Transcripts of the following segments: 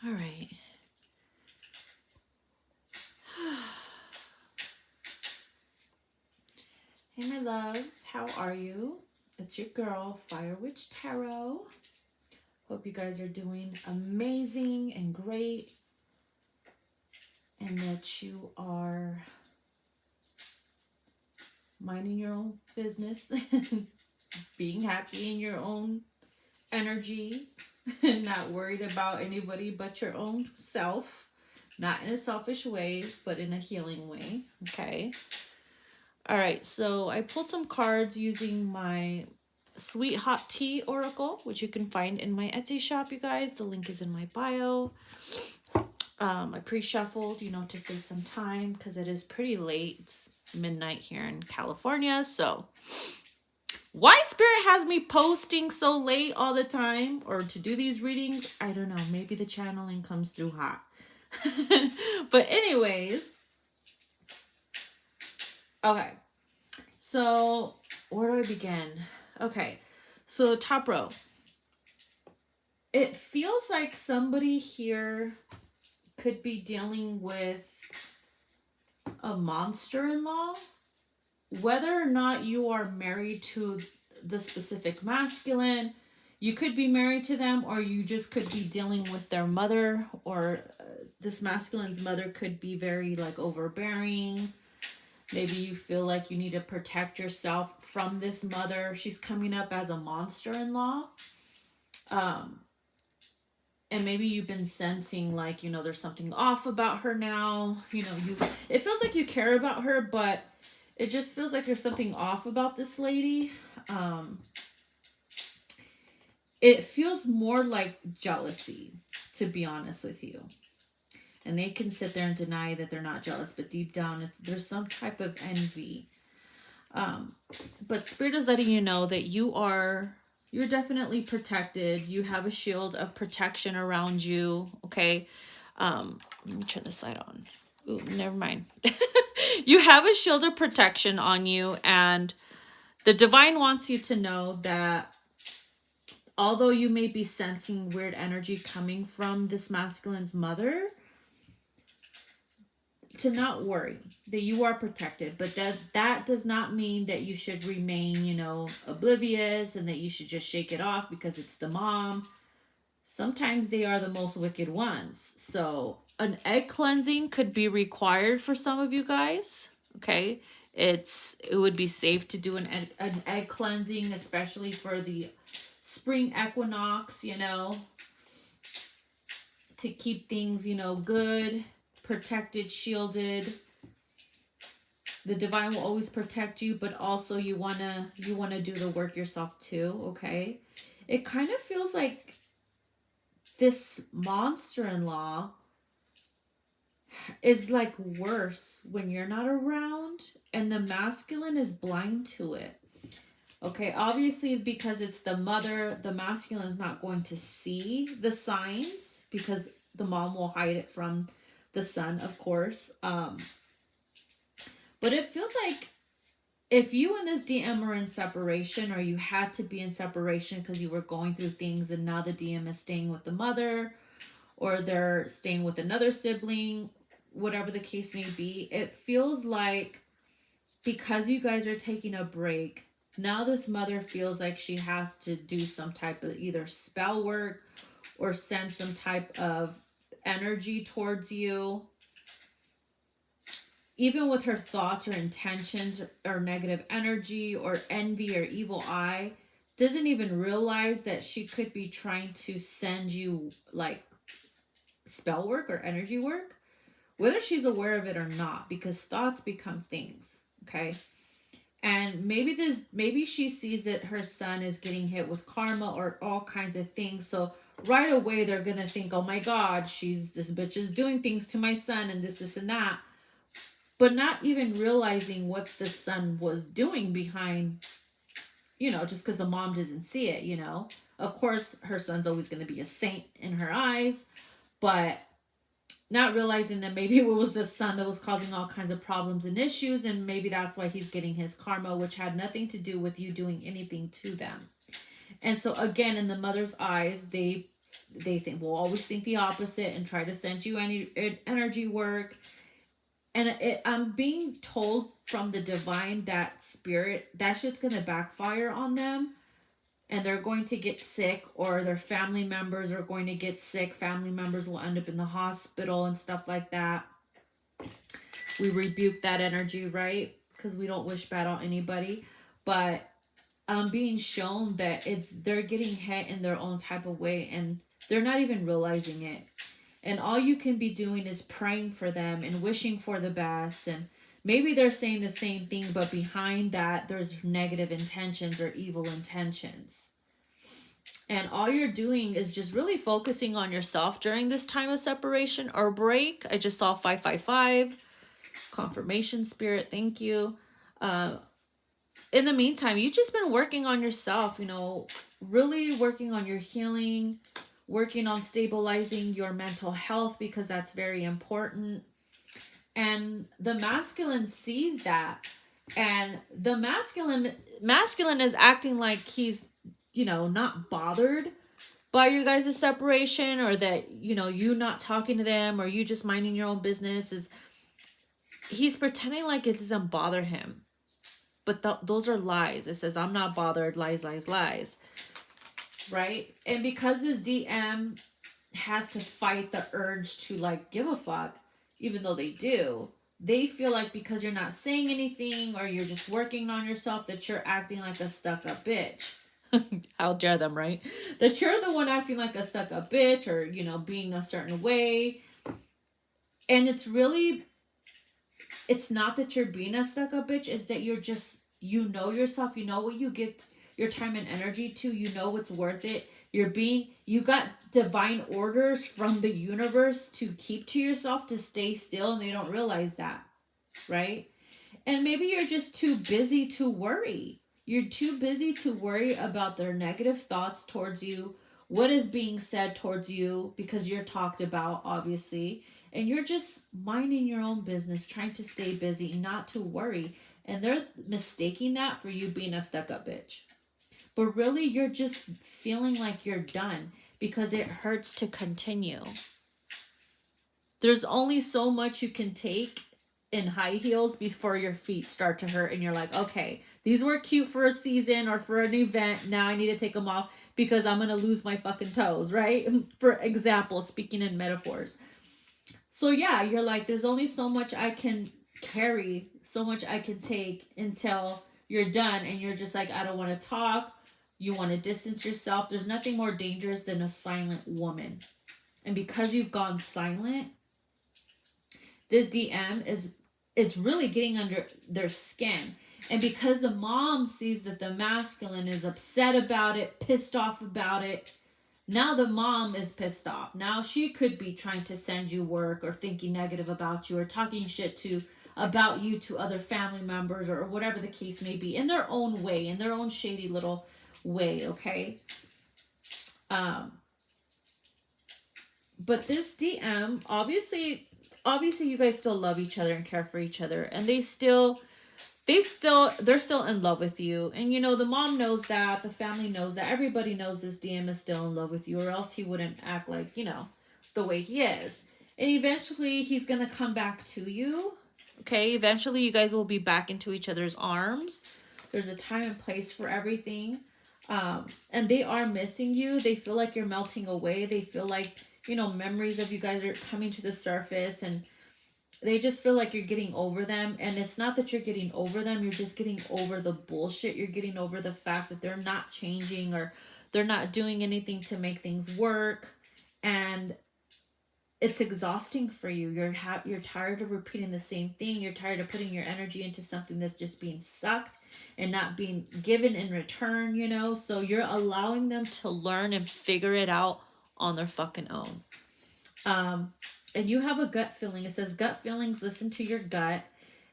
All right. Hey, my loves. How are you? It's your girl, Fire Witch Tarot. Hope you guys are doing amazing and great, and that you are minding your own business, being happy in your own energy, and not worried about anybody but your own self. Not in a selfish way, but in a healing way. Okay. All right. So I pulled some cards using my Sweet Hot Tea Oracle, which you can find in my Etsy shop, you guys. The link is in my bio. I pre-shuffled, to save some time because it is pretty late. It's midnight here in California. So why Spirit has me posting so late all the time or to do these readings, I don't know. Maybe the channeling comes through hot. But anyways, okay. So where do I begin? Okay. So top row. It feels like somebody here could be dealing with a monster-in-law. Whether or not you are married to the specific masculine, you could be married to them, or you just could be dealing with their mother, or this masculine's mother could be very like overbearing. Maybe you feel like you need to protect yourself from this mother. She's coming up as a monster-in-law. And maybe you've been sensing like, there's something off about her now. It feels like you care about her, but it just feels like there's something off about this lady. It feels more like jealousy, to be honest with you. And they can sit there and deny that they're not jealous, but deep down, there's some type of envy. But Spirit is letting you know that you're definitely protected. You have a shield of protection around you. Okay. Let me turn this light on. Ooh, never mind. You have a shield of protection on you, and the divine wants you to know that although you may be sensing weird energy coming from this masculine's mother, to not worry, that you are protected. But that does not mean that you should remain, oblivious, and that you should just shake it off because it's the mom. Sometimes they are the most wicked ones. So an egg cleansing could be required for some of you guys. Okay. It would be safe to do an egg cleansing, especially for the spring equinox, to keep things, good, protected, shielded. The divine will always protect you, but also you wanna do the work yourself too. Okay. It kind of feels like this monster-in-law is like worse when you're not around, and the masculine is blind to it. Okay, obviously because it's the mother, the masculine is not going to see the signs because the mom will hide it from the son, of course. But it feels like if you and this DM are in separation, or you had to be in separation because you were going through things, and now the DM is staying with the mother, or they're staying with another sibling, whatever the case may be, it feels like because you guys are taking a break, now this mother feels like she has to do some type of either spell work or send some type of energy towards you. Even with her thoughts or intentions or negative energy or envy or evil eye, doesn't even realize that she could be trying to send you like spell work or energy work, whether she's aware of it or not, because thoughts become things. Okay. And maybe she sees that her son is getting hit with karma or all kinds of things. So right away they're going to think, oh my God, this bitch is doing things to my son and this and that. But not even realizing what the son was doing behind, just because the mom doesn't see it, Of course, her son's always going to be a saint in her eyes, but not realizing that maybe it was the son that was causing all kinds of problems and issues, and maybe that's why he's getting his karma, which had nothing to do with you doing anything to them. And so again, in the mother's eyes, they they will always think the opposite and try to send you any energy work. And I'm being told from the divine that spirit, that shit's gonna backfire on them, and they're going to get sick, or their family members are going to get sick. Family members will end up in the hospital and stuff like that. We rebuke that energy, right? Because we don't wish bad on anybody. But I'm being shown that they're getting hit in their own type of way, and they're not even realizing it. And all you can be doing is praying for them and wishing for the best. And maybe they're saying the same thing, but behind that, there's negative intentions or evil intentions. And all you're doing is just really focusing on yourself during this time of separation or break. I just saw 555. Confirmation, spirit. Thank you. In the meantime, you've just been working on yourself, really working on your healing, working on stabilizing your mental health, because that's very important. And the masculine sees that, and the masculine is acting like he's, not bothered by your guys' separation, or that, you not talking to them, or you just minding your own business. He's pretending like it doesn't bother him. But those are lies. It says, I'm not bothered. Lies, lies, lies. Right? And because this DM has to fight the urge to give a fuck, even though they do, they feel like because you're not saying anything, or you're just working on yourself, that you're acting like a stuck-up bitch. How dare them, right? That you're the one acting like a stuck-up bitch, or, being a certain way. And it's not that you're being a stuck-up bitch, it's that you're just, yourself, what you give your time and energy to, what's worth it. You got divine orders from the universe to keep to yourself, to stay still, and they don't realize that, right? And maybe you're just too busy to worry. You're too busy to worry about their negative thoughts towards you, what is being said towards you, because you're talked about, obviously. And you're just minding your own business, trying to stay busy, not to worry. And they're mistaking that for you being a stuck-up bitch. But really, you're just feeling like you're done because it hurts to continue. There's only so much you can take in high heels before your feet start to hurt. And you're like, okay, these were cute for a season or for an event. Now I need to take them off because I'm going to lose my fucking toes, right? For example, speaking in metaphors. So yeah, you're like, there's only so much I can carry, so much I can take until you're done. And you're just like, I don't want to talk. You want to distance yourself. There's nothing more dangerous than a silent woman. And because you've gone silent, this DM is really getting under their skin. And because the mom sees that the masculine is upset about it, pissed off about it, now the mom is pissed off. Now she could be trying to send you work, or thinking negative about you, or talking shit about you to other family members, or whatever the case may be, in their own way, in their own shady little way, okay? But this DM, obviously you guys still love each other and care for each other, and they're still in love with you. And the mom knows that, the family knows that, everybody knows this DM is still in love with you, or else he wouldn't act like, the way he is. And eventually he's gonna come back to you. Okay, eventually you guys will be back into each other's arms. There's a time and place for everything. And they are missing you. They feel like you're melting away. They feel like, memories of you guys are coming to the surface, and they just feel like you're getting over them. And it's not that you're getting over them. You're just getting over the bullshit. You're getting over the fact that they're not changing, or they're not doing anything to make things work. And it's exhausting for you. You're tired of repeating the same thing. You're tired of putting your energy into something that's just being sucked and not being given in return, So you're allowing them to learn and figure it out on their fucking own. And you have a gut feeling. It says gut feelings, listen to your gut.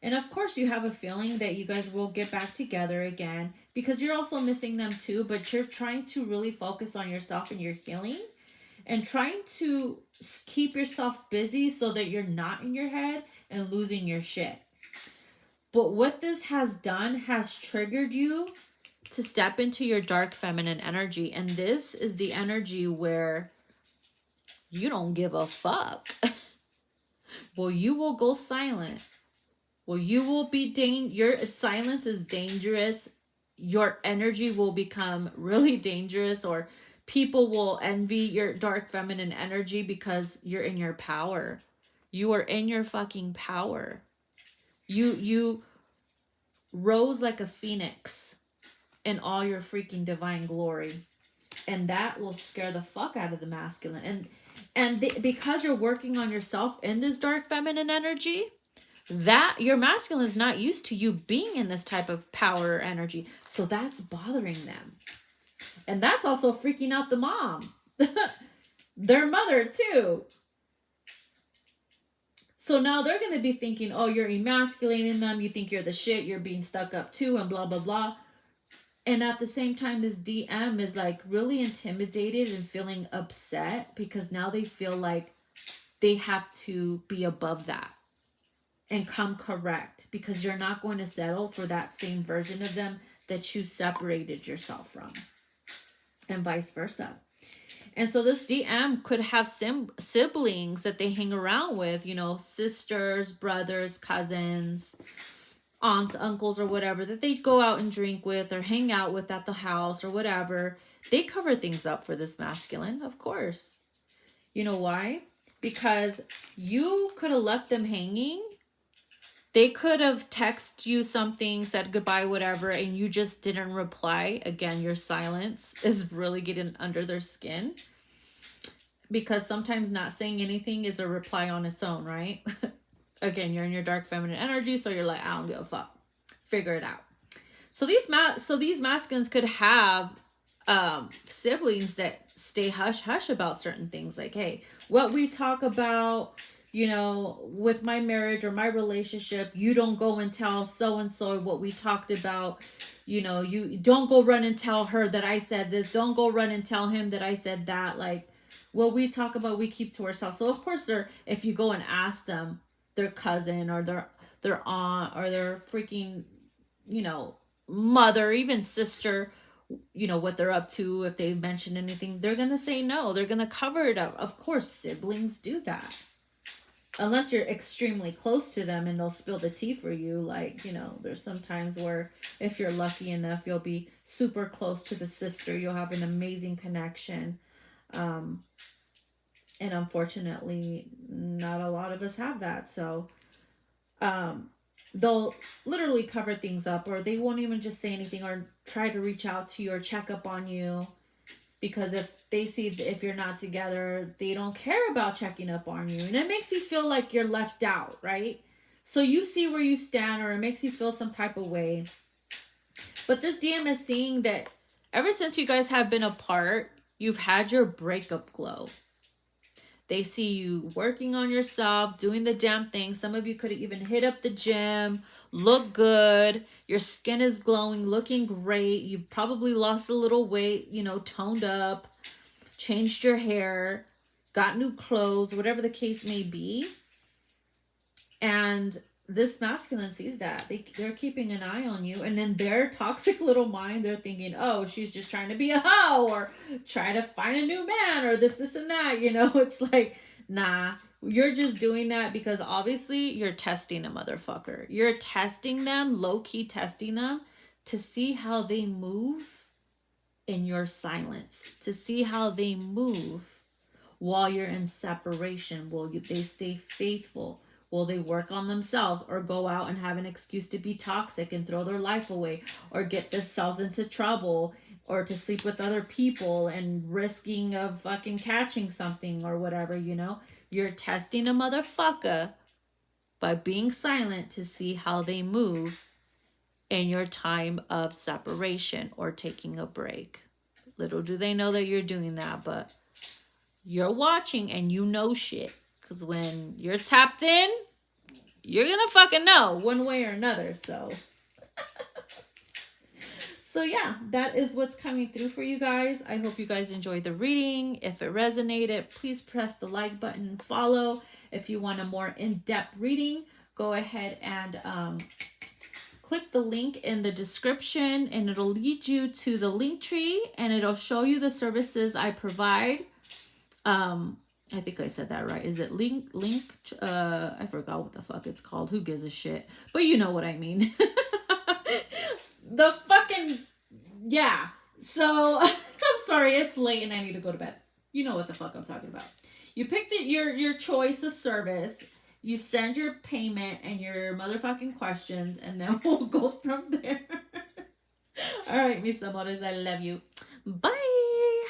And of course you have a feeling that you guys will get back together again, because you're also missing them too, but you're trying to really focus on yourself and your healing, and trying to keep yourself busy so that you're not in your head and losing your shit. But what this has done has triggered you to step into your dark feminine energy. And this is the energy where You don't give a fuck. Well, you will go silent. Well, you will be your silence is dangerous. Your energy will become really dangerous, or people will envy your dark feminine energy because you're in your power. You are in your fucking power. You rose like a phoenix in all your freaking divine glory, and that will scare the fuck out of the masculine. Because you're working on yourself in this dark feminine energy, that your masculine is not used to you being in this type of power energy, so that's bothering them, and that's also freaking out the mom, their mother too. So now they're going to be thinking, oh, you're emasculating them, you think you're the shit, you're being stuck up too, and blah blah blah. And at the same time, this DM is like really intimidated and feeling upset because now they feel like they have to be above that and come correct, because you're not going to settle for that same version of them that you separated yourself from, and vice versa. And so this DM could have siblings that they hang around with, you know, sisters, brothers, cousins, aunts, uncles, or whatever, that they go out and drink with or hang out with at the house or whatever. They cover things up for this masculine, of course. You know why? Because you could have left them hanging. They could have texted you something, said goodbye, whatever, and you just didn't reply. Again, your silence is really getting under their skin. Because sometimes not saying anything is a reply on its own, right? Again, you're in your dark feminine energy, so you're like, I don't give a fuck. Figure it out. So these masculines could have siblings that stay hush hush about certain things. Like, hey, what we talk about, you know, with my marriage or my relationship, you don't go and tell so-and-so what we talked about. You know, you don't go run and tell her that I said this. Don't go run and tell him that I said that. Like, what we talk about, we keep to ourselves. So of course, if you go and ask them, their cousin or their aunt or their freaking, you know, mother, even sister, you know, what they're up to, if they mention anything, they're gonna say no. They're gonna cover it up. Of course, siblings do that. Unless you're extremely close to them and they'll spill the tea for you. Like, you know, there's some times where if you're lucky enough, you'll be super close to the sister. You'll have an amazing connection. And unfortunately, not a lot of us have that. So they'll literally cover things up, or they won't even just say anything or try to reach out to you or check up on you. Because if they see if you're not together, they don't care about checking up on you. And it makes you feel like you're left out, right? So you see where you stand, or it makes you feel some type of way. But this DM is seeing that ever since you guys have been apart, you've had your breakup glow. They see you working on yourself, doing the damn thing. Some of you could have even hit up the gym, look good. Your skin is glowing, looking great. You probably lost a little weight, you know, toned up, changed your hair, got new clothes, whatever the case may be. And this masculine sees that. They're keeping an eye on you. And then their toxic little mind, they're thinking, oh, she's just trying to be a hoe, or try to find a new man, or this and that. You know, it's like, nah, you're just doing that because obviously you're testing a motherfucker. You're testing them, low-key testing them, to see how they move in your silence, to see how they move while you're in separation. Will they stay faithful? Will they work on themselves, or go out and have an excuse to be toxic and throw their life away, or get themselves into trouble, or to sleep with other people and risking of fucking catching something or whatever, you know? You're testing a motherfucker by being silent to see how they move in your time of separation or taking a break. Little do they know that you're doing that, but you're watching and you know shit. Because when you're tapped in, you're going to fucking know one way or another. So yeah, that is what's coming through for you guys. I hope you guys enjoyed the reading. If it resonated, please press the like button and follow. If you want a more in-depth reading, go ahead and click the link in the description, and it'll lead you to the link tree, and it'll show you the services I provide. I think I said that right. Is it linked? I forgot what the fuck it's called. Who gives a shit? But you know what I mean. The fucking, yeah. So I'm sorry, it's late and I need to go to bed. You know what the fuck I'm talking about. You pick your choice of service. You send your payment and your motherfucking questions, and then we'll go from there. All right, mis amores, I love you. Bye.